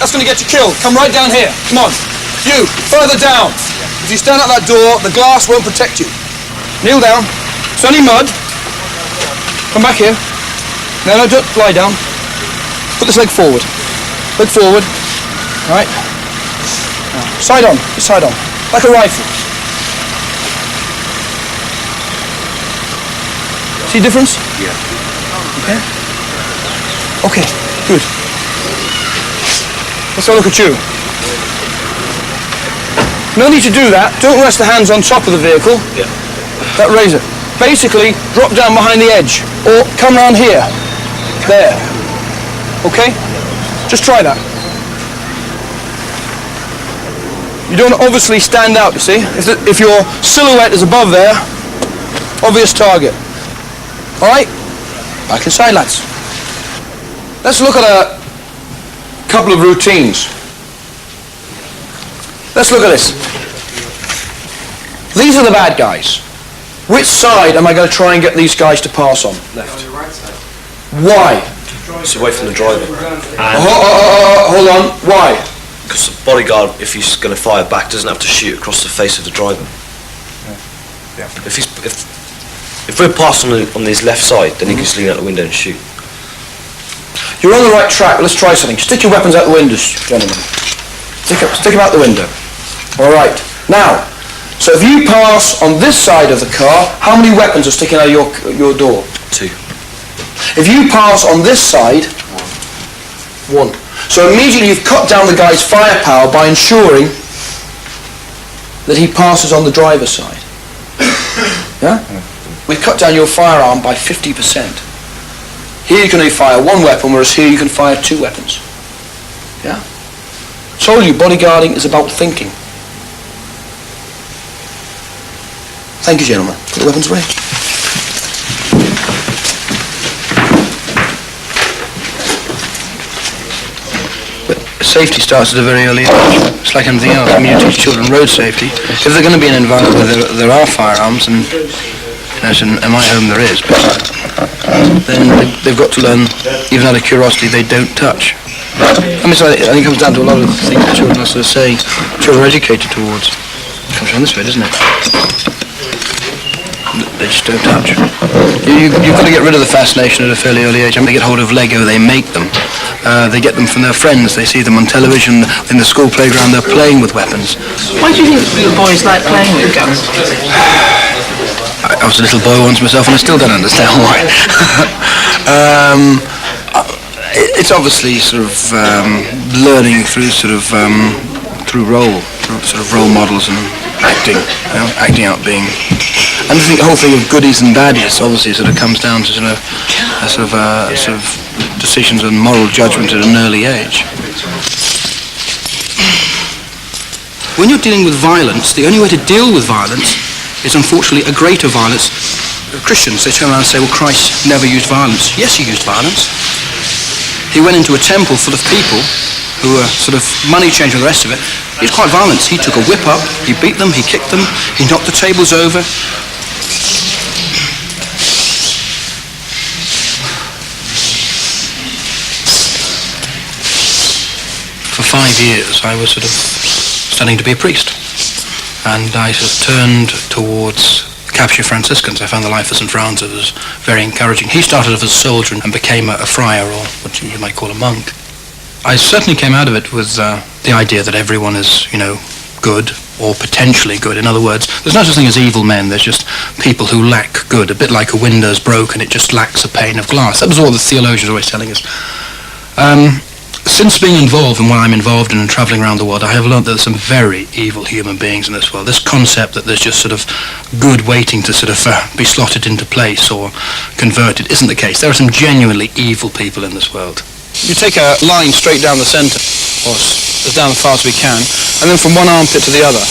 That's going to get you killed. Come right down here. Come on. You, further down. If you stand at that door, the glass won't protect you. Kneel down. It's only mud. Come back here. No, don't lie down. Put this leg forward. Leg forward. All right. Side on. Side on. Like a rifle. See the difference? Yeah. Okay. Okay, good. Let's have a look at you. No need to do that. Don't rest the hands on top of the vehicle. Yeah. That razor. Basically, drop down behind the edge. Or come round here. There. Okay? Just try that. You don't obviously stand out, you see? If your silhouette is above there, obvious target. Alright? Back inside, lads. Let's look at a couple of routines. Let's look at this. These are the bad guys. Which side am I going to try and get these guys to pass on? Left. Why? It's away from the driver. Hold on. Why? Because the bodyguard, if he's going to fire back, doesn't have to shoot across the face of the driver. Yeah. If we're passing on his left side, then he can just lean out the window and shoot. You're on the right track. Let's try something. Stick your weapons out the windows, gentlemen. Stick them out the window. All right. Now, so if you pass on this side of the car, how many weapons are sticking out of your door? 2. If you pass on this side, 1. So immediately you've cut down the guy's firepower by ensuring that he passes on the driver's side. Yeah? We've cut down your firearm by 50%. Here you can only fire 1 weapon, whereas here you can fire 2 weapons. Yeah? Told you, bodyguarding is about thinking. Thank you, gentlemen. Put the weapons away. But safety starts at a very early age. It's like anything else. I mean, you teach children road safety. If they're going to be in an environment where there are firearms, and in my home there is, but then they've got to learn, even out of curiosity, they don't touch. I mean, so I think it comes down to a lot of things that children are sort of saying, children are educated towards. It comes from this way, doesn't it? They just don't touch. You've got to get rid of the fascination at a fairly early age. I mean, they get hold of Lego, they make them. They get them from their friends, they see them on television, in the school playground, they're playing with weapons. Why do you think little boys like playing with guns? I was a little boy once myself, and I still don't understand why. It's obviously sort of learning through through role models and acting, acting out being. And I think the whole thing of goodies and baddies obviously sort of comes down to sort of decisions and moral judgment at an early age. When you're dealing with violence, the only way to deal with violence is unfortunately a greater violence. Christians, they turn around and say, well, Christ never used violence. Yes, he used violence. He went into a temple full of people who were sort of money changers and the rest of it. He was quite violent. He took a whip up, he beat them, he kicked them, he knocked the tables over. For 5 years I was sort of studying to be a priest, and I sort of turned towards Capuchin Franciscans. I found the life of St. Francis was very encouraging. He started off as a soldier and became a friar, or what you might call a monk. I certainly came out of it with the idea that everyone is, good or potentially good. In other words, there's no such thing as evil men, there's just people who lack good, a bit like a window's broken, it just lacks a pane of glass. That was all the theologians were always telling us. Since being involved in what I'm involved in and travelling around the world, I have learned that there's some very evil human beings in this world. This concept that there's just sort of good waiting to sort of be slotted into place or converted isn't the case. There are some genuinely evil people in this world. You take a line straight down the centre, or as down as far as we can, and then from one armpit to the other.